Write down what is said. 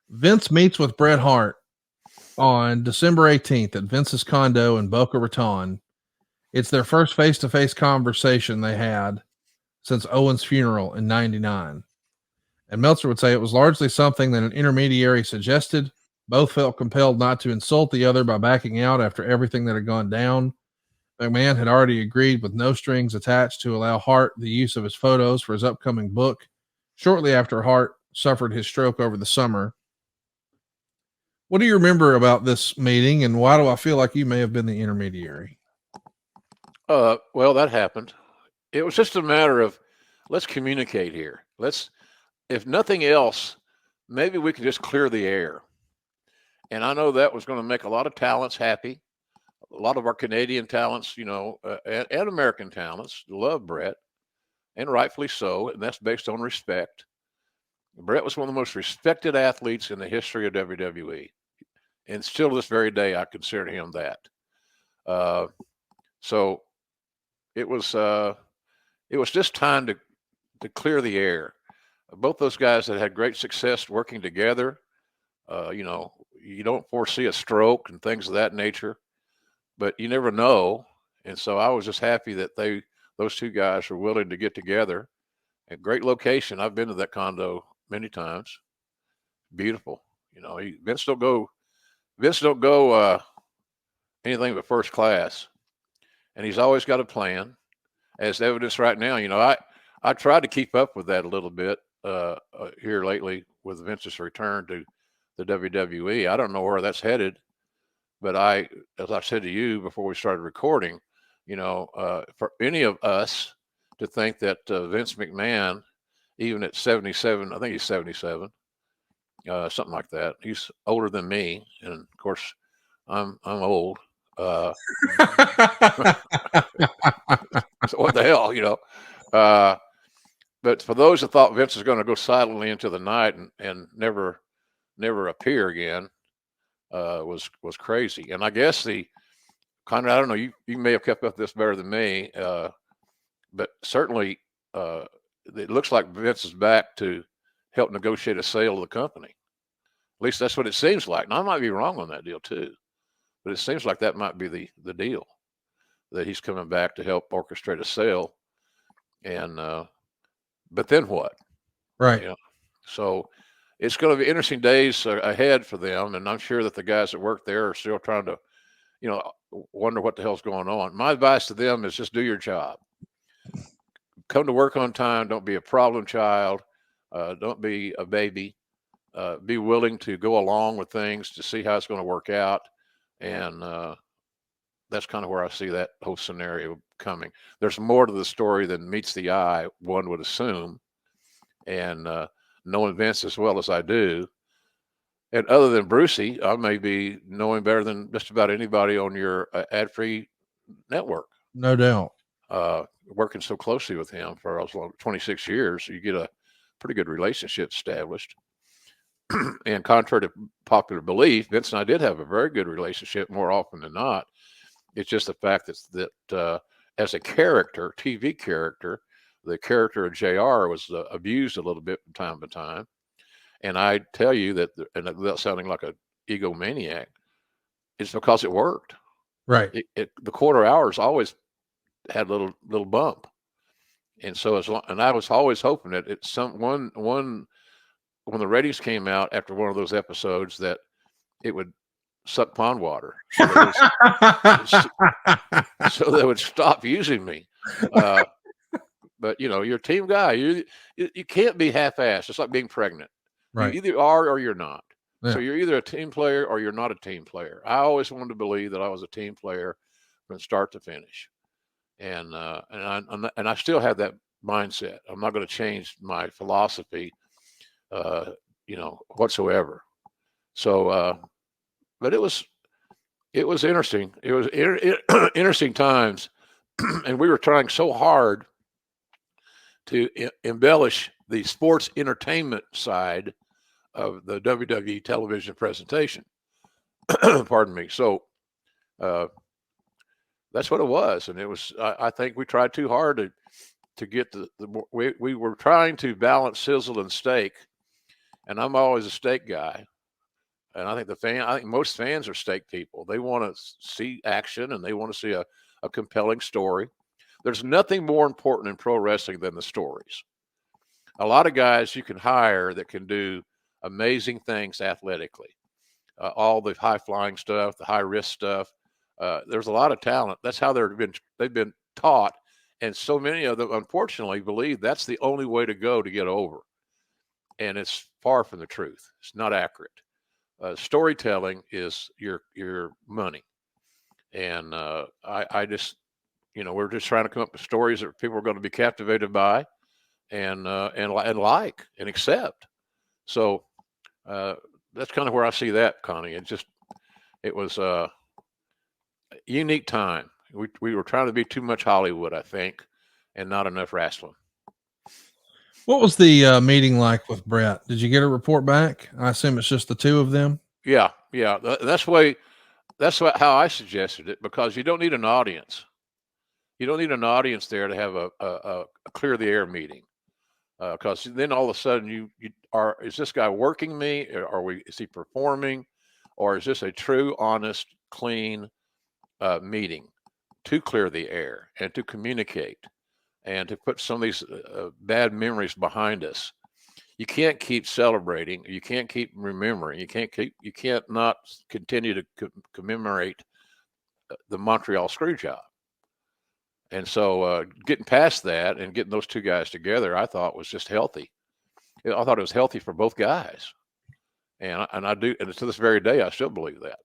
Vince meets with Bret Hart on December 18th at Vince's condo in Boca Raton. It's their first face-to-face conversation they had since Owen's funeral in 99. And Meltzer would say it was largely something that an intermediary suggested. Both felt compelled not to insult the other by backing out after everything that had gone down. McMahon had already agreed with no strings attached to allow Hart the use of his photos for his upcoming book shortly after Hart suffered his stroke over the summer. What do you remember about this meeting, and why do I feel like you may have been the intermediary? Well, that happened. It was just a matter of let's communicate here. If nothing else, maybe we can just clear the air. And I know that was going to make a lot of talents happy. A lot of our Canadian talents, and American talents love Bret, and rightfully so. And that's based on respect. Bret was one of the most respected athletes in the history of WWE. And still to this very day, I consider him that. So it was just time to clear the air. Both those guys that had great success working together, you don't foresee a stroke and things of that nature, but you never know. And so I was just happy that those two guys were willing to get together. A great location. I've been to that condo many times. Beautiful. Vince don't go anything but first class, and he's always got a plan. As evidence right now, I tried to keep up with that a little bit here lately with Vince's return to the WWE. I don't know where that's headed, but as I said to you before we started recording, for any of us to think that Vince McMahon, even at 77, I think he's 77, something like that. He's older than me, and of course, I'm old. So what the hell, but for those that thought Vince was going to go silently into the night and never appear again, was crazy. And I guess Conrad, I don't know, you may have kept up this better than me, but certainly it looks like Vince is back to help negotiate a sale of the company. At least that's what it seems like. Now, I might be wrong on that deal too, but it seems like that might be the deal, that he's coming back to help orchestrate a sale. And but then what? Right. So it's going to be interesting days ahead for them, and I'm sure that the guys that work there are still trying to, wonder what the hell's going on. My advice to them is just do your job. Come to work on time. Don't be a problem child. Don't be a baby. Be willing to go along with things to see how it's going to work out. And that's kind of where I see that whole scenario coming. There's more to the story than meets the eye, one would assume. And knowing Vince as well as I do, and other than Brucey, I may be knowing better than just about anybody on your ad-free network. No doubt. Working so closely with him for 26 years, you get a pretty good relationship established. And contrary to popular belief, Vince and I did have a very good relationship more often than not. It's just the fact that as a character, TV character, the character of JR was abused a little bit from time to time. And I tell you that, and without sounding like an egomaniac, it's because it worked. Right. The quarter hours always had a little bump. And so and I was always hoping that it's when the ratings came out after one of those episodes, that it would suck pond water. So they would stop using me. But you're a team guy. You can't be half-assed. It's like being pregnant. Right. You either are or you're not. Yeah. So you're either a team player or you're not a team player. I always wanted to believe that I was a team player from start to finish, and I still have that mindset. I'm not going to change my philosophy, whatsoever. So, but it was interesting. It was interesting times, and we were trying so hard to embellish the sports entertainment side of the WWE television presentation. Pardon me. So that's what it was. And it was, I think we tried too hard to get we were trying to balance sizzle and steak. And I'm always a steak guy. And I think most fans are stake people. They want to see action and they want to see a compelling story. There's nothing more important in pro wrestling than the stories. A lot of guys you can hire that can do amazing things athletically, all the high flying stuff, the high risk stuff. There's a lot of talent. That's how they've been taught, and so many of them, unfortunately, believe that's the only way to go to get over. And it's far from the truth. It's not accurate. Storytelling is your money, and I just, we're just trying to come up with stories that people are going to be captivated by, and like and accept. So that's kind of where I see that, Connie. It was a unique time. We were trying to be too much Hollywood, I think, and not enough wrestling. What was the meeting like with Bret? Did you get a report back? I assume it's just the two of them. Yeah. That's how I suggested it, because you don't need an audience. You don't need an audience there to have a clear the air meeting, because then all of a sudden is this guy working me? Is he performing, or is this a true, honest, clean meeting to clear the air and to communicate and to put some of these bad memories behind us? You can't keep celebrating. You can't keep remembering. You can't not continue to commemorate the Montreal Screwjob. And so getting past that and getting those two guys together, I thought was just healthy. I thought it was healthy for both guys. And I do, and to this very day, I still believe that.